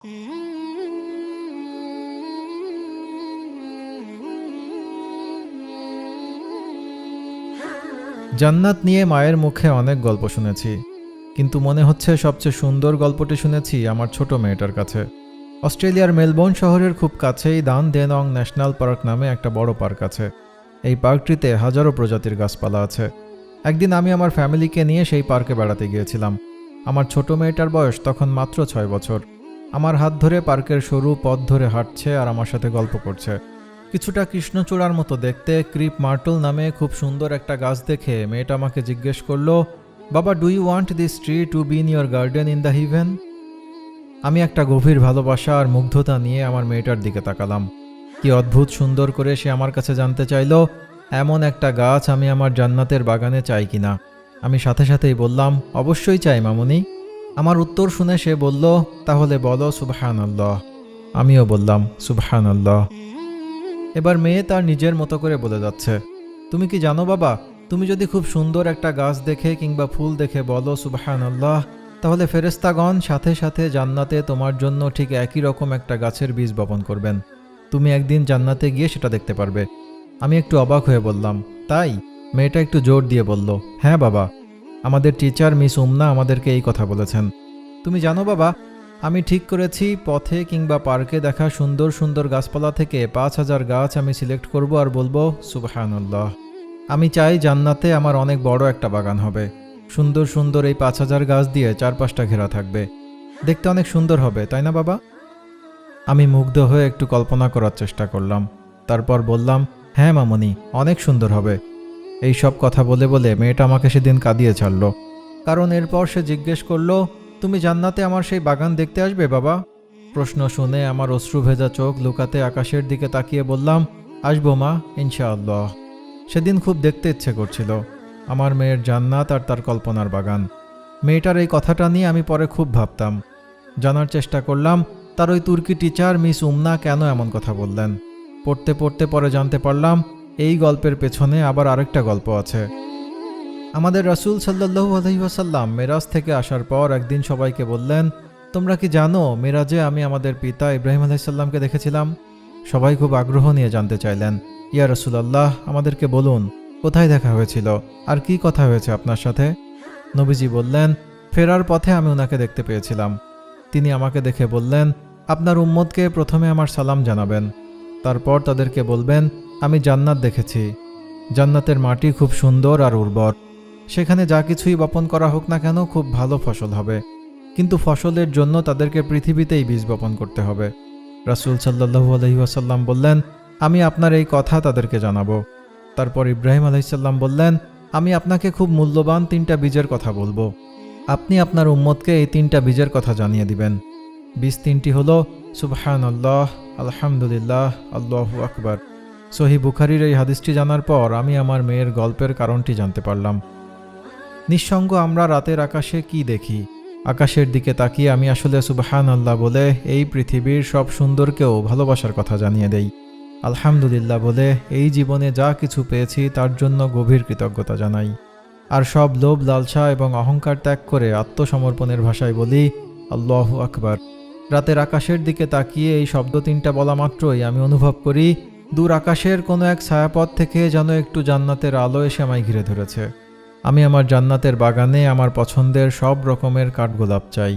জান্নাত নিয়ে মায়ের মুখে অনেক গল্প শুনেছি, কিন্তু মনে হচ্ছে সবচেয়ে সুন্দর গল্পটি শুনেছি আমার ছোট মেয়েটার কাছে। অস্ট্রেলিয়ার মেলবোর্ন শহরের খুব কাছেই দান দেনং ন্যাশনাল পার্ক নামে একটা বড় পার্ক আছে। এই পার্কটিতে হাজারো প্রজাতির গাছপালা আছে। একদিন আমি আমার ফ্যামিলিকে নিয়ে সেই পার্কে বেড়াতে গিয়েছিলাম। আমার ছোট মেয়েটার বয়স তখন মাত্র 6 বছর। আমার হাত ধরে পার্কের সরু পথ ধরে হাঁটছে আর আমার সাথে গল্প করছে। কিছুটা কৃষ্ণচূড়ার মতো দেখতে ক্রিপ মার্টল নামে খুব সুন্দর একটা গাছ দেখে মেয়েটা আমাকে জিজ্ঞেস করলো, বাবা, do you want this tree to be in your garden in the heaven? আমি একটা গভীর ভালোবাসা আর মুগ্ধতা নিয়ে আমার মেয়েটার দিকে তাকালাম। কি অদ্ভুত সুন্দর করে সে আমার কাছে জানতে চাইলো এমন একটা গাছ আমি আমার জান্নাতের বাগানে চাই কিনা। আমি সাথে সাথেই বললাম, অবশ্যই চাই মামুনি। আমার উত্তর শুনে সে বলল, তাহলে বলো সুবহানাল্লাহ। আমিও বললাম সুবহানাল্লাহ। এবার মেয়ে তার নিজের মতো করে বলে যাচ্ছে, তুমি কি জানো বাবা, তুমি যদি খুব সুন্দর একটা গাছ দেখে কিংবা ফুল দেখে বলো সুবহানাল্লাহ, তাহলে ফেরেশতাগণ সাথে সাথে জান্নাতে তোমার জন্য ঠিক একই রকম একটা গাছের বীজ বপন করবেন। তুমি একদিন জান্নাতে গিয়ে সেটা দেখতে পারবে। আমি একটু অবাক হয়ে বললাম, তাই? মেয়েটা একটু জোর দিয়ে বলল, হ্যাঁ বাবা, আমাদের টিচার মিস উমনা আমাদেরকে এই কথা বলেছেন। তুমি জানো বাবা, আমি ঠিক করেছি পথে কিংবা পার্কে দেখা সুন্দর সুন্দর গাছপালা থেকে 5000 গাছ আমি সিলেক্ট করব আর বলবো সুবহানাল্লাহ। আমি চাই জান্নাতে আমার অনেক বড় একটা বাগান হবে। সুন্দর সুন্দর এই 5000 গাছ দিয়ে চারপাশটা ঘেরা থাকবে। দেখতে অনেক সুন্দর হবে, তাই না বাবা? আমি মুগ্ধ হয়ে একটু কল্পনা করার চেষ্টা করলাম। তারপর বললাম, হ্যাঁ মামুনি, অনেক সুন্দর হবে। এই সব কথা বলে বলে মেয়েটা আমাকে সেদিন কাঁদিয়ে ছাড়ল। কারণ এরপর সে জিজ্ঞেস করলো, তুমি জান্নাতে আমার সেই বাগান দেখতে আসবে বাবা? প্রশ্ন শুনে আমার অশ্রু ভেজা চোখ লুকাতে আকাশের দিকে তাকিয়ে বললাম, আসবো মা, ইনশাআল্লাহ। সেদিন খুব দেখতে ইচ্ছে করছিল আমার মেয়ের জান্নাত আর তার কল্পনার বাগান। মেয়েটার এই কথাটা নিয়ে আমি পরে খুব ভাবতাম। জানার চেষ্টা করলাম তার ওই তুর্কি টিচার মিস উমনা কেন এমন কথা বললেন। পড়তে পড়তে পরে জানতে পারলাম এই গল্পের পেছনে আবার আরেকটা গল্প আছে। আমাদের রাসূল সাল্লাল্লাহু আলাইহি ওয়াসাল্লাম মেরাজ থেকে আসার পর একদিন সবাইকে বললেন, তোমরা কি জানো মেরাজে আমি আমাদের পিতা ইব্রাহিম আলাইহিস সালামকে দেখেছিলাম? সবাই খুব আগ্রহ নিয়ে জানতে চাইলেন, ইয়া রাসূলুল্লাহ, আমাদেরকে বলুন কোথায় দেখা হয়েছিল আর কি কথা হয়েছে আপনার সাথে? নবীজি বললেন, ফেরার পথে আমি ওনাকে দেখতে পেয়েছিলাম। তিনি আমাকে দেখে বললেন, আপনার উম্মতকে প্রথমে আমার সালাম জানাবেন, তারপর তাদেরকে বলবেন আমি জান্নাত দেখেছি। জান্নাতের মাটি খুব সুন্দর আর উর্বর। সেখানে যা কিছুই বপন করা হোক না কেন খুব ভালো ফসল হবে, কিন্তু ফসলের জন্য তাদেরকে পৃথিবীতেই বীজ বপন করতে হবে। রাসূল সাল্লাল্লাহু আলাইহি ওয়াসাল্লাম বললেন, আমি আপনার এই কথা তাদেরকে জানাবো। তারপর ইব্রাহিম আলাইহিস সালাম বললেন, আমি আপনাকে খুব মূল্যবান 3টা বীজের কথা বলবো। আপনি আপনার উম্মতকে এই 3টা বীজের কথা জানিয়ে দিবেন। বীজ 3টি হলো সুবহানাল্লাহ, আলহামদুলিল্লাহ, আল্লাহু আকবার। সহিহ বুখারীর এই হাদিসটি জানার পর আমি আমার মেয়ের গল্পের কারণটি জানতে পারলাম। নিঃসঙ্গ আমরা রাতের আকাশে কি দেখি? আকাশের দিকে তাকিয়ে আমি আসলে সুবহানাল্লাহ বলে এই পৃথিবীর সব সুন্দরকেও ভালোবাসার কথা জানিয়ে দেই। আলহামদুলিল্লাহ বলে এই জীবনে যা কিছু পেয়েছি তার জন্য গভীর কৃতজ্ঞতা জানাই। আর সব লোভ, লালসা এবং অহংকার ত্যাগ করে আত্মসমর্পণের ভাষায় বলি আল্লাহু আকবার। রাতের আকাশের দিকে তাকিয়ে এই শব্দ 3টা বলা মাত্রই আমি অনুভব করি দূর আকাশের কোনো এক ছায়াপথ থেকে যেন একটু জান্নাতের আলো এসে আমায় ঘিরে ধরেছে। আমি আমার জান্নাতের বাগানে আমার পছন্দের সব রকমের কাঠগোলাপ চাই।